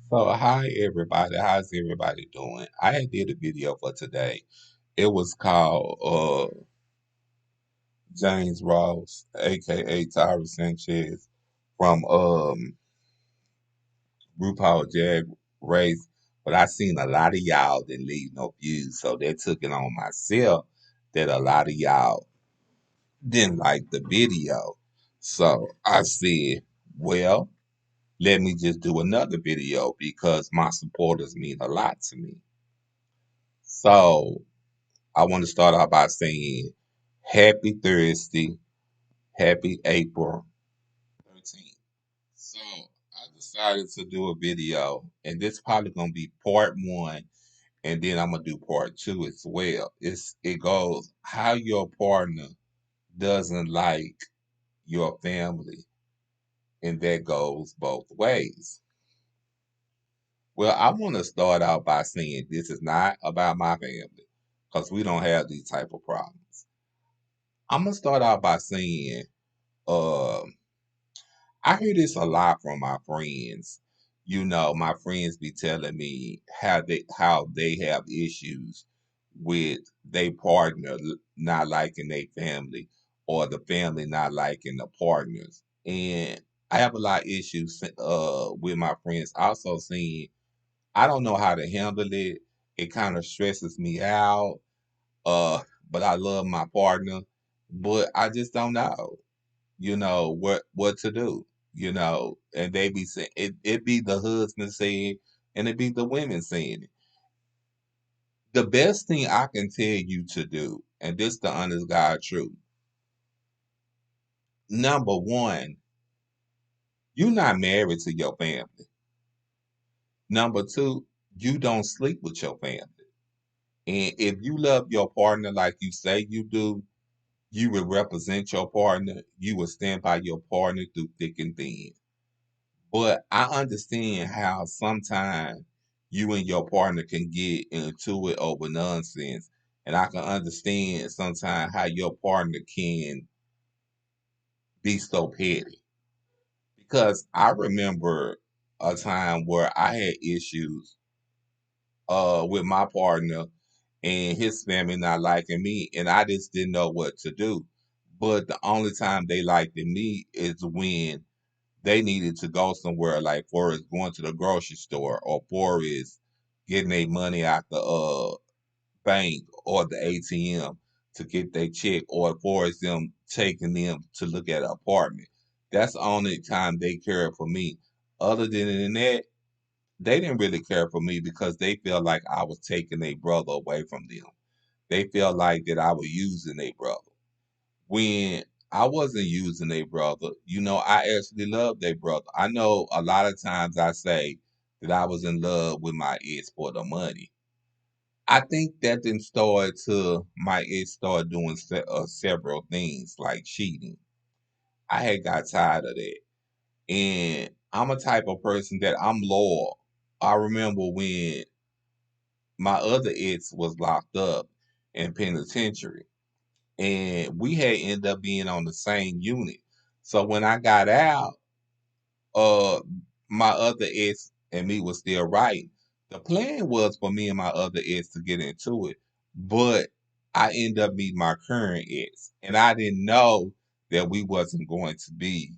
So hi everybody, how's everybody doing? I had did a video for today. It was called James Ross, aka Tyra Sanchez from RuPaul Jag Race. But I seen a lot of y'all didn't leave no views, so they took it on myself that a lot of y'all didn't like the video. So I said, well, let me just do another video because my supporters mean a lot to me. So I want to start out by saying happy Thursday, happy April 13th. So I decided to do a video, and this probably gonna be part one, and then I'm gonna do part two as well. It goes how your partner doesn't like your family, and that goes both ways. Well, I want to start out by saying this is not about my family, because we don't have these type of problems. I'm gonna start out by saying uh, I hear this a lot from my friends. My friends be telling me how they have issues with their partner not liking their family or the family not liking the partners. And I have a lot of issues with my friends also saying I don't know how to handle it. It kind of stresses me out. Uh, but I love my partner, but I just don't know what to do, and they be saying it be the husband saying and it be the women saying it. The best thing I can tell you to do, and this the honest God truth. Number one, you're not married to your family. Number two, you don't sleep with your family. And if you love your partner like you say you do, you will represent your partner. You will stand by your partner through thick and thin. But I understand how sometimes you and your partner can get into it over nonsense. And I can understand sometimes how your partner can be so petty. Because I remember a time where I had issues with my partner and his family not liking me, and I just didn't know what to do. But the only time they liked me is when they needed to go somewhere, like for is going to the grocery store or for is getting their money out the bank or the ATM to get their check, or for is them taking them to look at an apartment. That's the only time they cared for me. Other than that, they didn't really care for me because they felt like I was taking their brother away from them. They felt like that I was using their brother. When I wasn't using their brother, I actually loved their brother. I know a lot of times I say that I was in love with my ex for the money. I think that didn't start till my ex started doing several things like cheating. I had got tired of that. And I'm a type of person that I'm loyal. I remember when my other ex was locked up in penitentiary, and we had ended up being on the same unit. So when I got out, uh, my other ex and me was still right. The plan was for me and my other ex to get into it, but I ended up meeting my current ex, and I didn't know that we wasn't going to be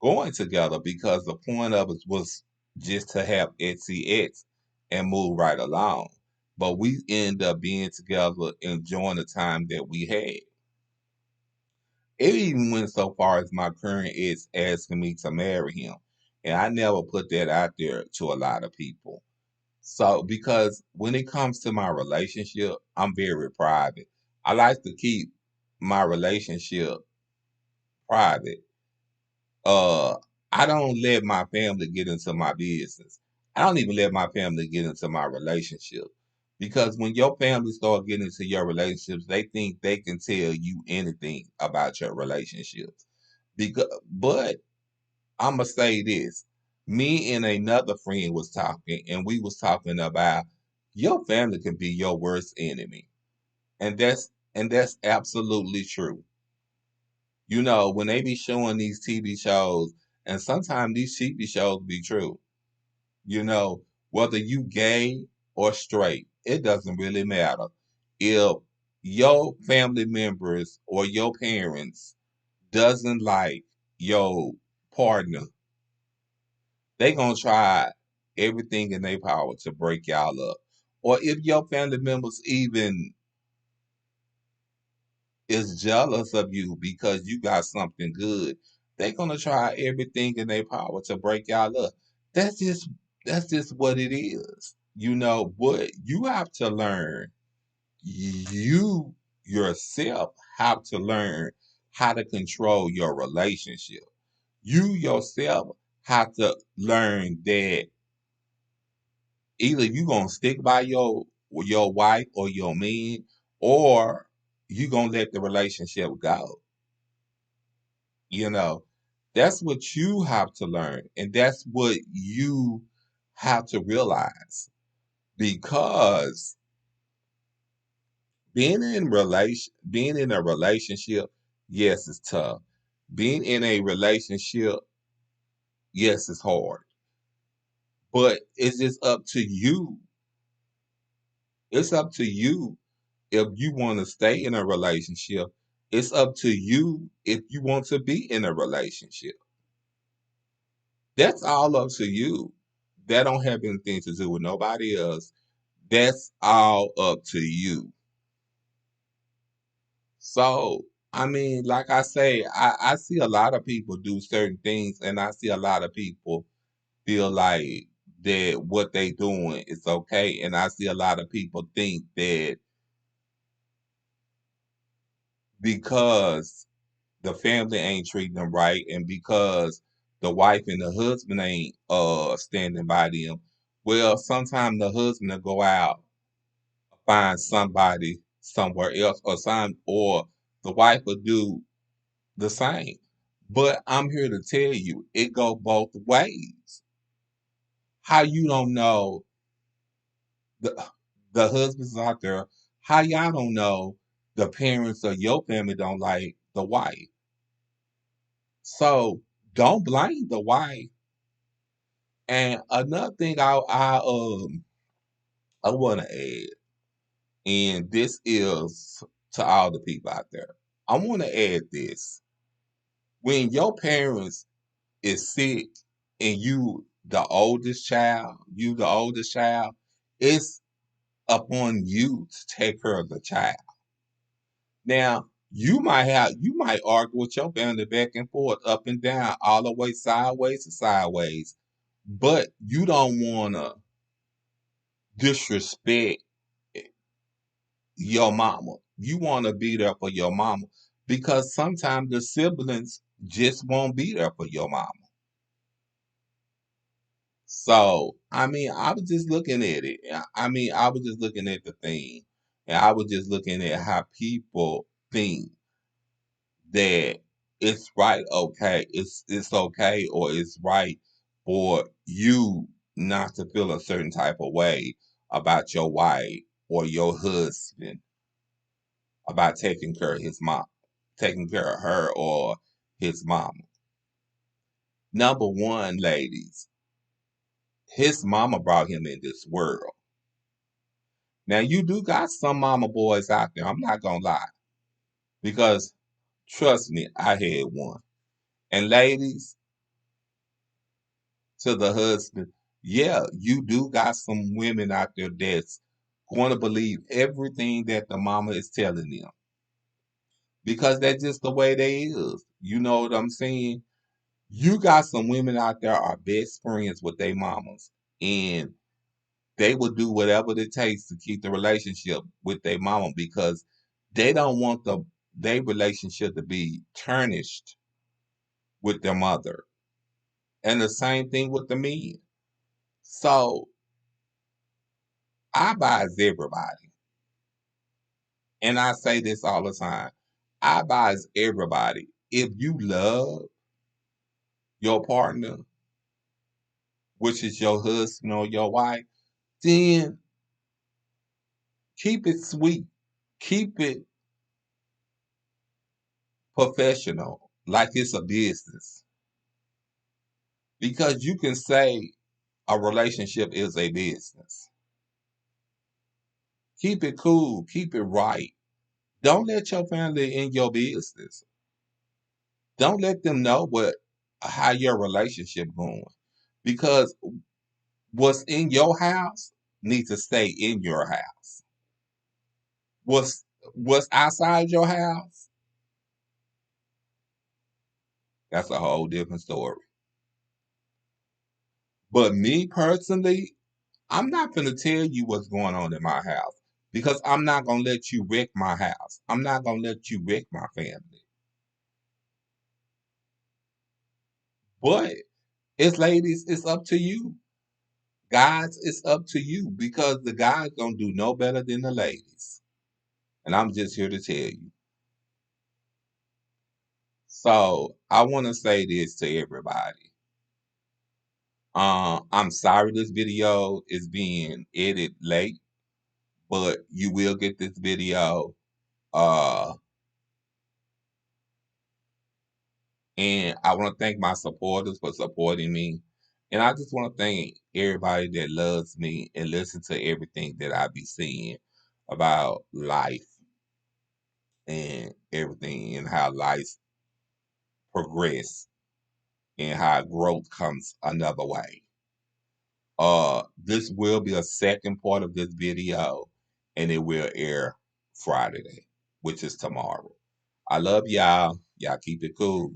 going together because the point of it was just to have XCX and move right along. But we ended up being together, enjoying the time that we had. It even went so far as my current ex asking me to marry him. And I never put that out there to a lot of people. So, because when it comes to my relationship, I'm very private. I like to keep my relationship private. Uh, I don't let my family get into my business. I don't even let my family get into my relationship. Because when your family start getting into your relationships, they think they can tell you anything about your relationships. But I'ma say this. Me and another friend was talking, and we was talking about your family can be your worst enemy. And that's absolutely true. When they be showing these TV shows, and sometimes these TV shows be true. You know, whether you gay or straight, it doesn't really matter. If your family members or your parents doesn't like your partner, they gonna try everything in their power to break y'all up. Or if your family members even is jealous of you because you got something good, they're gonna try everything in their power to break y'all up. That's just that's just what it is. You know, but you have to learn. You yourself have to learn how to control your relationship. You yourself have to learn that either you gonna stick by your wife or your man, or you gonna let the relationship go. You know, that's what you have to learn, and that's what you have to realize. Because being in a relationship, yes, it's tough. Being in a relationship, yes, it's hard. But it's just up to you. It's up to you if you want to stay in a relationship. It's up to you if you want to be in a relationship. That's all up to you. That don't have anything to do with nobody else. That's all up to you. So, I mean, like I say, I see a lot of people do certain things, and I see a lot of people feel like that what they doing is okay. And I see a lot of people think that because the family ain't treating them right, and because the wife and the husband ain't standing by them, well, sometimes the husband will go out, find somebody somewhere else, or the wife will do the same. But I'm here to tell you, it go both ways. How you don't know the the husbands out there? How y'all don't know the parents of your family don't like the wife? So don't blame the wife. And another thing I want to add, and this is to all the people out there. I want to add this: when your parents is sick and you the oldest child, it's upon you to take care of the child. Now, you might argue with your family back and forth, up and down, all the way sideways to sideways, but you don't wanna disrespect your mama. You wanna be there for your mama because sometimes the siblings just won't be there for your mama. So, I mean, I was just looking at it. I mean, I was just looking at the thing, and I was just looking at how people think that it's right, okay, it's okay, or it's right for you not to feel a certain type of way about your wife or your husband, about taking care of her or his mama. Number one, ladies, his mama brought him in this world. Now you do got some mama boys out there. I'm not gonna lie, because trust me, I had one. And ladies, to the husband, yeah, you do got some women out there that's going to believe everything that the mama is telling them because that's just the way they is. You know what I'm saying? You got some women out there are best friends with their mamas, and they will do whatever it takes to keep the relationship with their mama because they don't want their relationship to be tarnished with their mother. And the same thing with the men. So I advise everybody, and I say this all the time. I advise everybody, if you love your partner, which is your husband or your wife, then keep it sweet. Keep it professional, like it's a business. Because you can say, A relationship is a business. Keep it cool, keep it right. Don't let your family in your business. Don't let them know what how your relationship going. Because what's in your house needs to stay in your house. What's outside your house, that's a whole different story. But me personally, I'm not gonna tell you what's going on in my house because I'm not gonna let you wreck my house. I'm not gonna let you wreck my family. But it's ladies, it's up to you. Guys, it's up to you because the guys don't do no better than the ladies. And I'm just here to tell you. So I want to say this to everybody. I'm sorry this video is being edited late, but you will get this video. Uh, and I want to thank my supporters for supporting me. And I just want to thank everybody that loves me and listen to everything that I be saying about life and everything and how life progress and how growth comes another way. This will be a second part of this video and it will air Friday, which is tomorrow. I love y'all. Y'all keep it cool.